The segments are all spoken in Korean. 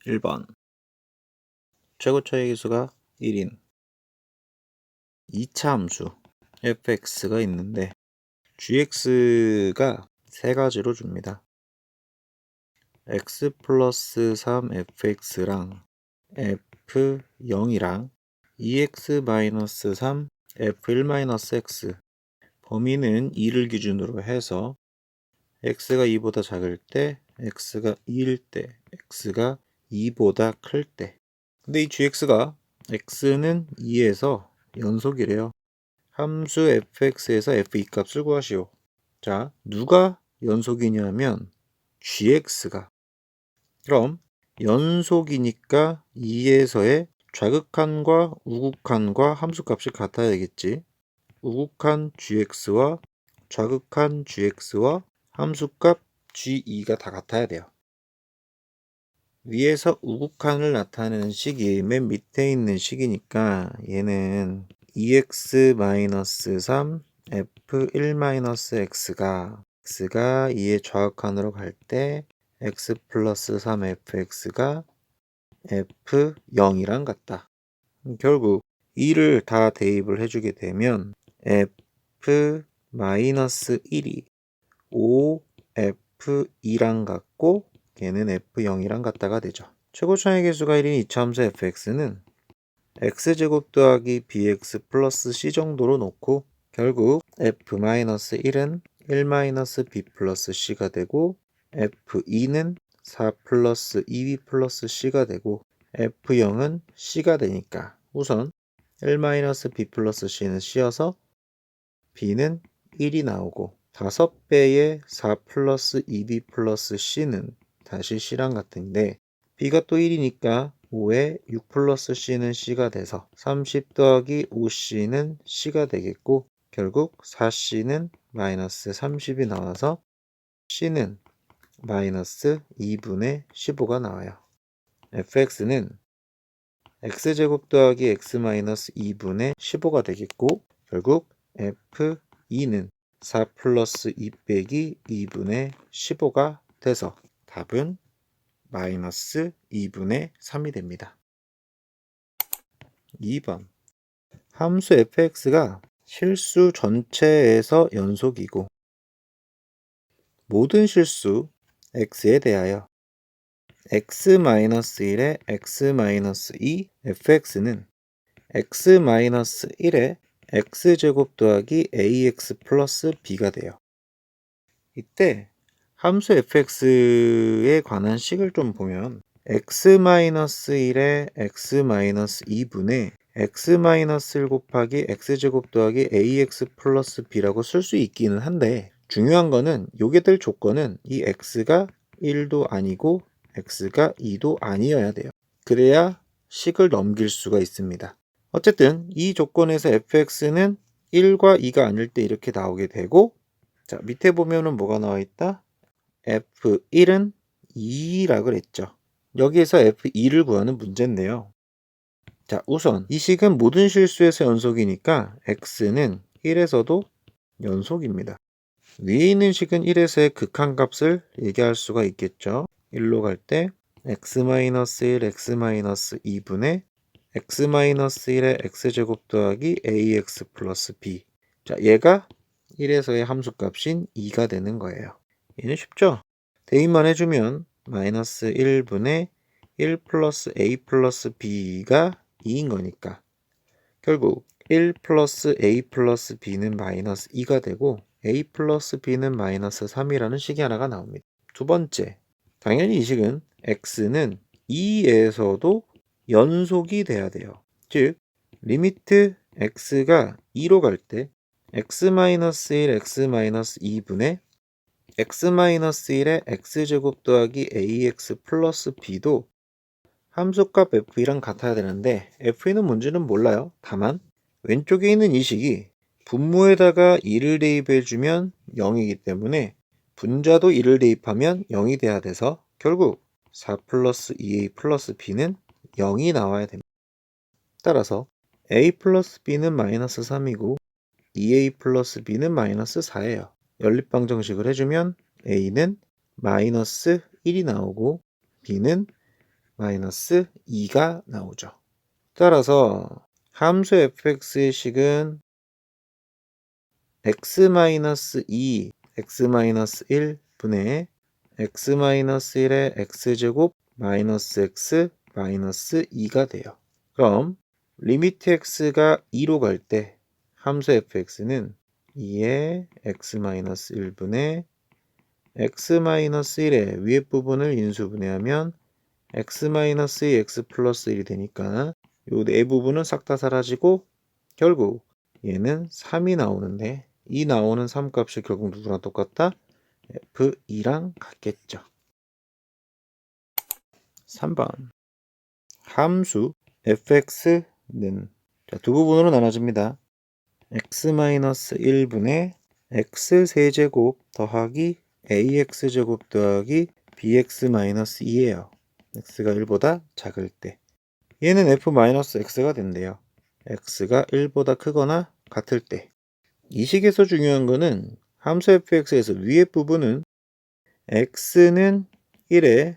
1번 최고 차이 기수가 1인 2차 함수 fx가 있는데 gx가 세 가지로 줍니다. x 플러스 3fx랑 f0이랑 2x 마이너스 3 f1 마이너스 x 범위는 2를 기준으로 해서 x가 2보다 작을 때, x가 2일 때, x가 2보다 클 때. 근데 이 gx가 x는 2에서 연속이래요. 함수 fx에서 f2 값을 구하시오. 자, 누가 연속이냐면 gx가. 그럼 연속이니까 2에서의 좌극한과 우극한과 함수값이 같아야 되겠지. 우극한 gx와 좌극한 gx와 함수값 g2가 다 같아야 돼요. 위에서 우극한을 나타내는 식이 맨 밑에 있는 식이니까 얘는 2x-3 f1-x가 x가 2의 좌극한으로 갈 때 x 플러스 3fx가 f0이랑 같다. 결국 2를 다 대입을 해주게 되면 f-1이 5f2랑 같고 얘는 f0이랑 같다가 되죠. 최고 차이 계수가 1인 2차 함수 fx는 x제곱 더하기 bx 플러스 c 정도로 놓고 결국 f-1은 1-b 플러스 c가 되고 f2는 4 플러스 2b 플러스 c가 되고 f0은 c가 되니까 우선 1-b 플러스 c는 c여서 b는 1이 나오고 5배의 4 플러스 2b 플러스 c는 다시 c랑 같은데 b가 또 1이니까 5에 6 플러스 c는 c가 돼서 30 더하기 5c는 c가 되겠고 결국 4c는 마이너스 30이 나와서 c는 마이너스 2분의 15가 나와요. fx는 x제곱 더하기 x 마이너스 2분의 15가 되겠고 결국 f2는 4 플러스 2 빼기 2분의 15가 돼서 답은 마이너스 2분의 3이 됩니다. 2번 함수 fx가 실수 전체에서 연속이고 모든 실수 x에 대하여 x-1에 x-2 fx는 x-1에 x제곱 더하기 ax 플러스 b가 돼요. 이때 함수 fx에 관한 식을 좀 보면 x-1에 x-2분의 x-1 곱하기 x제곱 더하기 ax 플러스 b라고 쓸 수 있기는 한데 중요한 거는 요게 될 조건은 이 x가 1도 아니고 x가 2도 아니어야 돼요. 그래야 식을 넘길 수가 있습니다. 어쨌든 이 조건에서 fx는 1과 2가 아닐 때 이렇게 나오게 되고 자 밑에 보면은 뭐가 나와 있다? f1은 2라 그랬죠. 여기에서 f2를 구하는 문제인데요. 자 우선 이 식은 모든 실수에서 연속이니까 x는 1에서도 연속입니다. 위에 있는 식은 1에서의 극한값을 얘기할 수가 있겠죠. 1로 갈 때 x-1, x-2분의 x-1의 x제곱 더하기 ax 플러스 b 자 얘가 1에서의 함수값인 2가 되는 거예요. 얘는 쉽죠? 대입만 해주면 마이너스 1분의 1 플러스 a 플러스 b가 2인 거니까 결국 1 플러스 a 플러스 b는 마이너스 2가 되고 a 플러스 b는 마이너스 3이라는 식이 하나가 나옵니다. 두 번째, 당연히 이 식은 x는 2에서도 연속이 돼야 돼요. 즉, 리미트 x가 2로 갈 때 x-1, x-2분의 x-1의 x제곱 더하기 ax 플러스 b도 함수값 f2랑 같아야 되는데 f2는 뭔지는 몰라요. 다만 왼쪽에 있는 이 식이 분모에다가 2를 대입해주면 0이기 때문에 분자도 2를 대입하면 0이 돼야 돼서 결국 4 플러스 2a 플러스 b는 0이 나와야 됩니다. 따라서 a 플러스 b는 마이너스 3이고 2a 플러스 b는 마이너스 4예요. 연립방정식을 해주면 a는 마이너스 1이 나오고 b는 마이너스 2가 나오죠. 따라서 함수 fx의 식은 x-2, x-1 분의 x-1의 x제곱 마이너스 x 마이너스 2가 돼요. 그럼 리미트 x가 2로 갈 때 함수 fx는 2의 x-1분의 x-1의 위에 부분을 인수분해하면 x-2 x 플러스 1이 되니까 요 네 부분은 싹 다 사라지고 결국 얘는 3이 나오는데 이 나오는 3 값이 결국 누구랑 똑같다? f2랑 같겠죠. 3번 함수 fx는 두 부분으로 나눠집니다. x-1분의 x세제곱 더하기 ax제곱 더하기 bx-2예요. x가 1보다 작을 때 얘는 f-x가 된대요. x가 1보다 크거나 같을 때. 이 식에서 중요한 거는 함수 fx에서 위의 부분은 x는 1의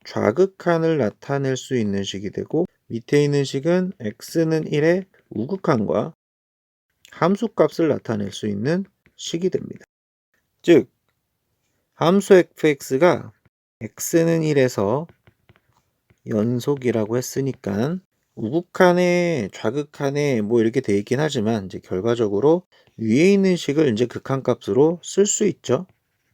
좌극한을 나타낼 수 있는 식이 되고 밑에 있는 식은 x는 1의 우극한과 함수값을 나타낼 수 있는 식이 됩니다. 즉 함수 fx가 x는 1에서 연속이라고 했으니까 우극한에 좌극한에 뭐 이렇게 돼 있긴 하지만 이제 결과적으로 위에 있는 식을 이제 극한값으로 쓸 수 있죠.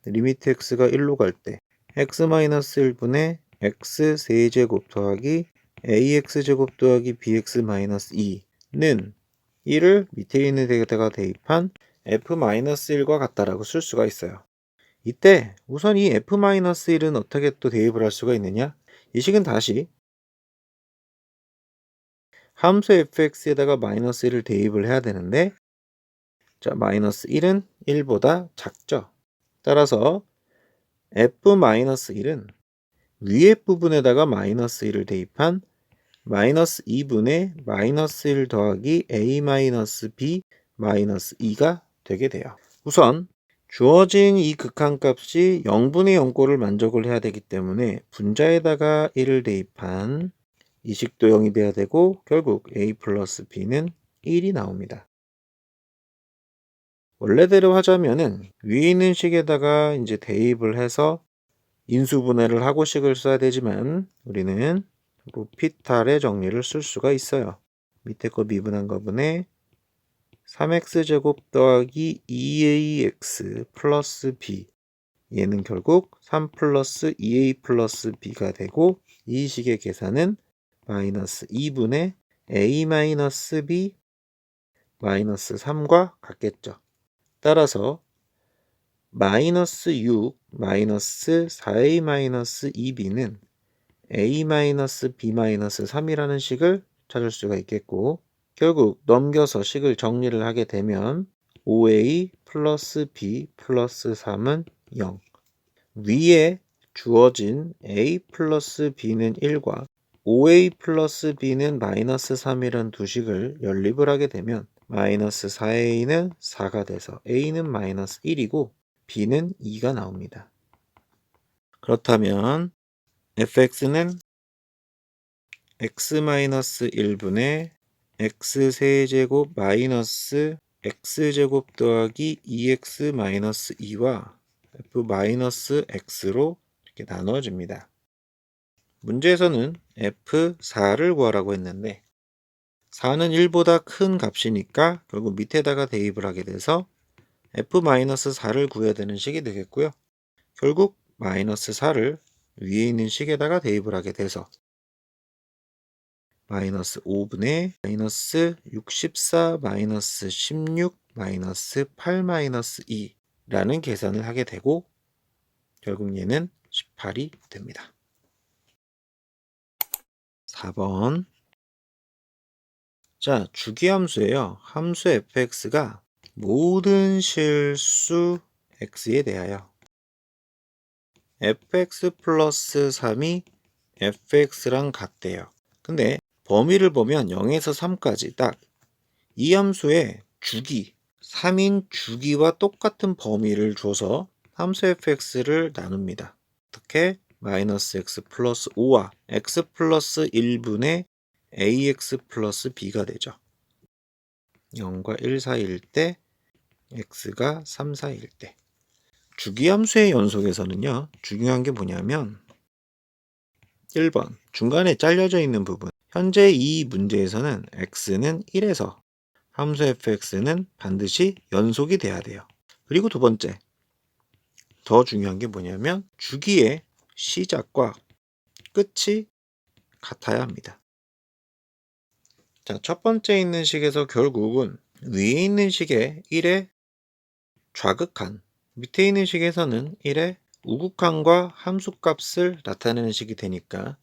리미트 x가 1로 갈 때 x-1분의 x 세제곱 더하기 ax제곱 더하기 bx-2는 1을 밑에 있는 데다가 대입한 f-1과 같다라고 쓸 수가 있어요. 이때 우선 이 f-1은 어떻게 또 대입을 할 수가 있느냐? 이 식은 다시 함수 fx에다가 마이너스 1을 대입을 해야 되는데 자, 마이너스 1은 1보다 작죠. 따라서 f-1은 위에 부분에다가 마이너스 1을 대입한 마이너스 2분의 마이너스 1 더하기 a-b 마이너스 2가 되게 돼요. 우선 주어진 이 극한값이 0분의 0꼴을 만족을 해야 되기 때문에 분자에다가 1을 대입한 이 식도 0이 돼야 되고 결국 a 플러스 b는 1이 나옵니다. 원래대로 하자면은 위에 있는 식에다가 이제 대입을 해서 인수분해를 하고 식을 써야 되지만 우리는 로피탈의 정리를 쓸 수가 있어요. 밑에 거 미분한 거분에 3x제곱 더하기 2ax 플러스 b 얘는 결국 3 플러스 2a 플러스 b가 되고 이 식의 계산은 마이너스 2분의 a 마이너스 b 마이너스 3과 같겠죠. 따라서 마이너스 6 마이너스 4a 마이너스 2b는 a 마이너스 b 마이너스 3이라는 식을 찾을 수가 있겠고 결국 넘겨서 식을 정리를 하게 되면 5a 플러스 b 플러스 3은 0 위에 주어진 a 플러스 b는 1과 5a 플러스 b는 마이너스 3이란 두 식을 연립을 하게 되면 마이너스 4a는 4가 돼서 a는 마이너스 1이고 b는 2가 나옵니다. 그렇다면 fx는 x-1분의 x세제곱 마이너스 x제곱 더하기 2x-2와 f-x로 이렇게 나눠집니다. 문제에서는 f4를 구하라고 했는데 4는 1보다 큰 값이니까 결국 밑에다가 대입을 하게 돼서 f-4를 구해야 되는 식이 되겠고요. 결국 마이너스 4를 위에 있는 식에다가 대입을 하게 돼서 마이너스 5분의 마이너스 64 마이너스 16 마이너스 8 마이너스 2라는 계산을 하게 되고 결국 얘는 18이 됩니다. 4번 자, 주기함수예요. 함수 fx가 모든 실수 x에 대하여 fx 플러스 3이 fx랑 같대요. 근데 범위를 보면 0에서 3까지 딱 이 함수의 주기, 3인 주기와 똑같은 범위를 줘서 함수 fx를 나눕니다. 어떻게? 마이너스 x 플러스 5와 x 플러스 1분의 ax 플러스 b가 되죠. 0과 1 사이일 때 x가 3 사이일 때. 주기함수의 연속에서는요, 중요한 게 뭐냐면 1번 중간에 잘려져 있는 부분. 현재 이 문제에서는 x는 1에서 함수 fx는 반드시 연속이 돼야 돼요. 그리고 두 번째, 더 중요한 게 뭐냐면 주기의 시작과 끝이 같아야 합니다. 자, 첫 번째 있는 식에서 결국은 위에 있는 식의 1의 좌극한, 밑에 있는 식에서는 1의 우극한과 함수값을 나타내는 식이 되니까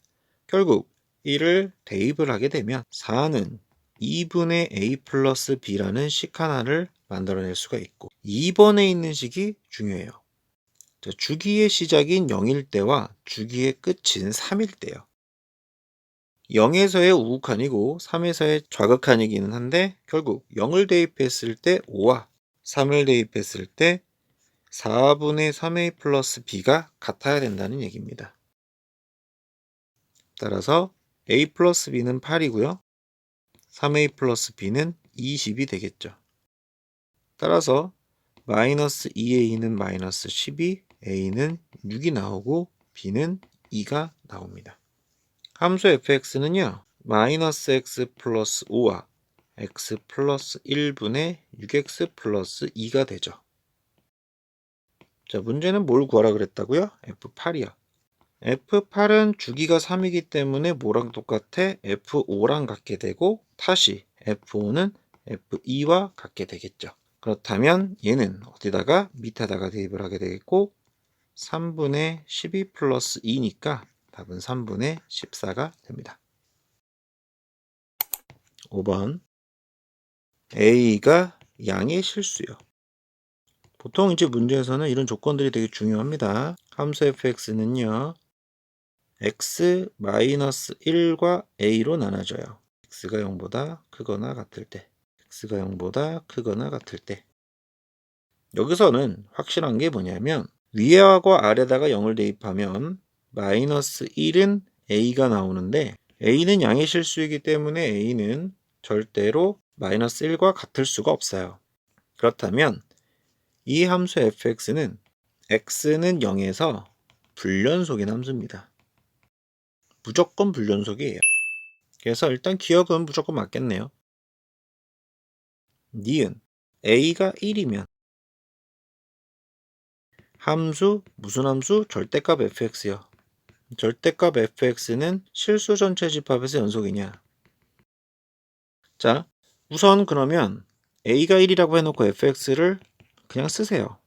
결국 1을 대입을 하게 되면 4는 2분의 a 플러스 b라는 식 하나를 만들어낼 수가 있고 2번에 있는 식이 중요해요. 자, 주기의 시작인 0일 때와 주기의 끝인 3일 때요. 0에서의 우극한이고 3에서의 좌극한이기는 한데 결국 0을 대입했을 때 5와 3을 대입했을 때 4분의 3a 플러스 b가 같아야 된다는 얘기입니다. 따라서 a 플러스 b는 8이고요. 3a 플러스 b는 20이 되겠죠. 따라서 마이너스 2a는 마이너스 12, a는 6이 나오고 b는 2가 나옵니다. 함수 fx는요. 마이너스 x 플러스 5와 x 플러스 1분의 6x 플러스 2가 되죠. 자, 문제는 뭘 구하라 그랬다고요? F8이요. F8은 주기가 3이기 때문에 뭐랑 똑같아? F5랑 같게 되고 다시 F5는 F2와 같게 되겠죠. 그렇다면 얘는 어디다가 밑에다가 대입을 하게 되겠고 3분의 12 플러스 2니까 답은 3분의 14가 됩니다. 5번 A가 양의 실수요. 보통 이제 문제에서는 이런 조건들이 되게 중요합니다. 함수 fx는요. x-1과 a로 나눠져요. x가 0보다 크거나 같을 때. x가 0보다 크거나 같을 때. 여기서는 확실한 게 뭐냐면 위에하고 아래다가 0을 대입하면 마이너스 1은 a가 나오는데 a는 양의 실수이기 때문에 a는 절대로 마이너스 1과 같을 수가 없어요. 그렇다면 이 함수 fx는 x는 0에서 불연속인 함수입니다. 무조건 불연속이에요. 그래서 일단 기억은 무조건 맞겠네요. 니은 a가 1이면 함수 무슨 함수? 절대값 fx요. 절대값 fx는 실수 전체 집합에서 연속이냐? 자, 우선 그러면 a가 1이라고 해놓고 fx를 그냥 쓰세요.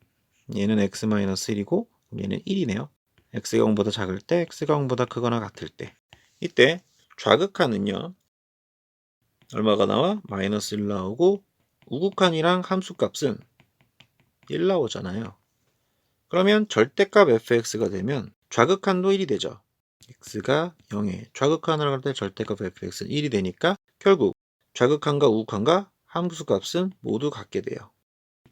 얘는 x-1이고 얘는 1이네요. x가 0보다 작을 때, x가 0보다 크거나 같을 때. 이때 좌극한은요. 얼마가 나와? 마이너스 1 나오고 우극한이랑 함수값은 1 나오잖아요. 그러면 절대값 fx가 되면 좌극한도 1이 되죠. x가 0에 좌극한으로 할 때 절대값 fx는 1이 되니까 결국 좌극한과 우극한과 함수값은 모두 같게 돼요.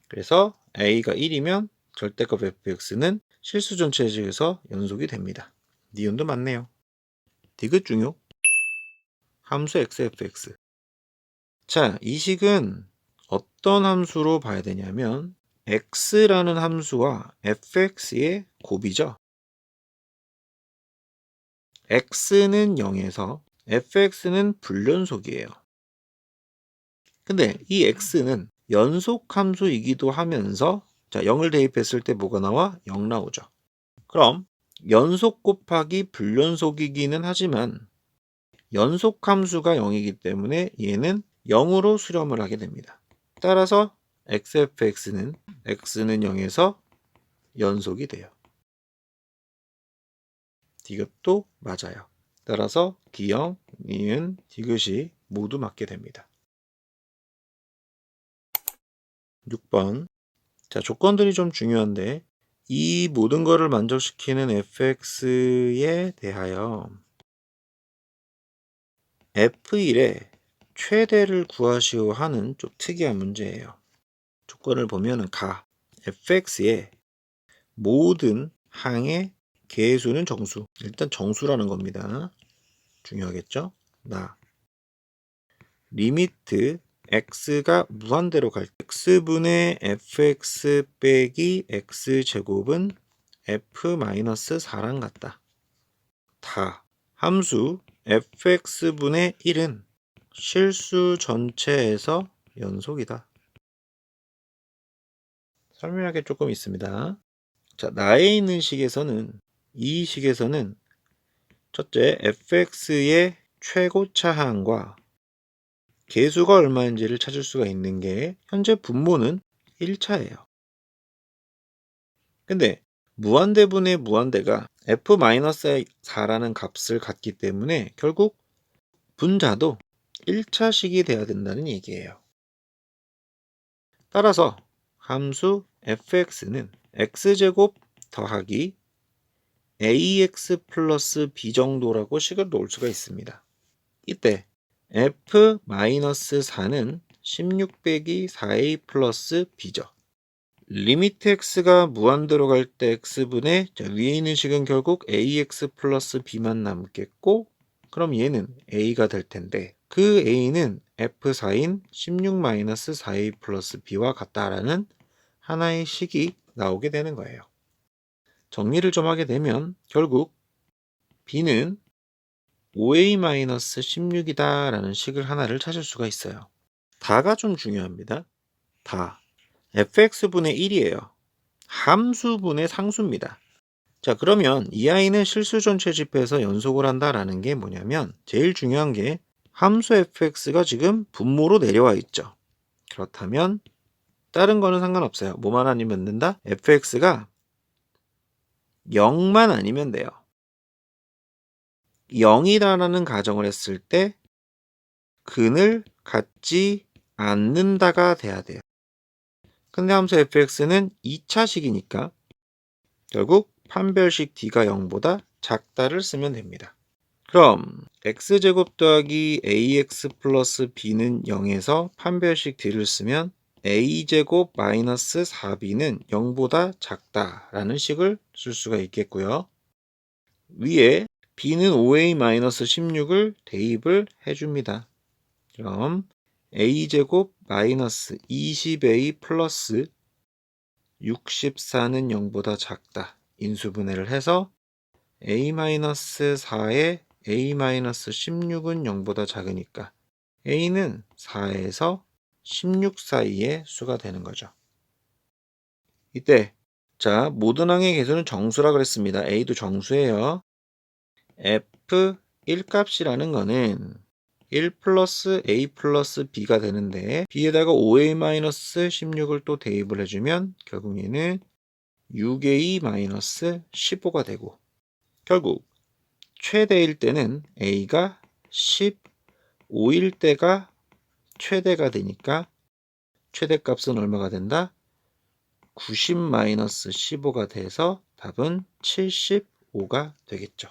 그래서 a가 1이면 절대값 fx는 실수 전체식에서 연속이 됩니다. 니은도 맞네요. 디귿 중요. 함수 xfx. 자, 이 식은 어떤 함수로 봐야 되냐면 x라는 함수와 fx의 곱이죠. x는 0에서 fx는 불연속이에요. 근데 이 x는 연속 함수이기도 하면서 자, 0을 대입했을 때 뭐가 나와? 0 나오죠. 그럼 연속 곱하기 불연속이기는 하지만 연속 함수가 0이기 때문에 얘는 0으로 수렴을 하게 됩니다. 따라서 xfx는 x는 0에서 연속이 돼요. 디귿도 맞아요. 따라서 D형, 니은, 디귿이 모두 맞게 됩니다. 6번. 자, 조건들이 좀 중요한데 이 모든 것을 만족시키는 fx에 대하여 f1의 최대를 구하시오 하는 좀 특이한 문제예요. 조건을 보면은 fx의 모든 항의 개수는 정수. 일단 정수라는 겁니다. 중요하겠죠? 리미트 x가 무한대로 갈 때 x분의 fx 빼기 x제곱은 f-4랑 같다. 함수 fx분의 1은 실수 전체에서 연속이다. 설명할 게 조금 있습니다. 자, 나에 있는 식에서는, 이 식에서는 첫째 fx의 최고차항과 개수가 얼마인지를 찾을 수가 있는 게 현재 분모는 1차예요. 근데 무한대분의 무한대가 f-4라는 값을 갖기 때문에 결국 분자도 1차식이 돼야 된다는 얘기예요. 따라서 함수 fx는 x제곱 더하기 ax 플러스 b 정도라고 식을 놓을 수가 있습니다. 이때 f-4는 16 빼기 4a 플러스 b죠. 리미트 x가 무한대로 갈 때 x분의 위에 있는 식은 결국 ax 플러스 b만 남겠고, 그럼 얘는 a가 될 텐데 그 a는 f4인 16-4a 플러스 b와 같다라는 하나의 식이 나오게 되는 거예요. 정리를 좀 하게 되면 결국 b는 5a-16이다 라는 식을 하나를 찾을 수가 있어요. 다가 좀 중요합니다. 다 fx분의 1이에요. 함수분의 상수입니다. 자, 그러면 이 아이는 실수 전체 집에서 연속을 한다라는 게 뭐냐면 제일 중요한 게 함수 fx가 지금 분모로 내려와 있죠. 그렇다면 다른 거는 상관없어요. 뭐만 아니면 된다? fx가 0만 아니면 돼요. 0이다라는 가정을 했을 때 근을 갖지 않는다가 돼야 돼요. 근데 함수 fx는 2차식이니까 결국 판별식 d가 0보다 작다를 쓰면 됩니다. 그럼 x제곱 더하기 ax 플러스 b는 0에서 판별식 d를 쓰면 a제곱 마이너스 4b는 0보다 작다라는 식을 쓸 수가 있겠고요. 위에 b는 5a-16을 대입을 해줍니다. 그럼 a제곱 마이너스 20a 플러스 64는 0보다 작다. 인수분해를 해서 a-4에 a-16은 0보다 작으니까 a는 4에서 16 사이의 수가 되는 거죠. 이때 자, 모든 항의 개수는 정수라 그랬습니다. a도 정수예요. f1 값이라는 거는 1 플러스 a 플러스 b가 되는데 b에다가 5a-16을 또 대입을 해주면 결국 얘는 6a-15가 되고, 결국 최대일 때는 a가 15일 때가 최대가 되니까 최대값은 얼마가 된다? 90-15가 돼서 답은 75가 되겠죠.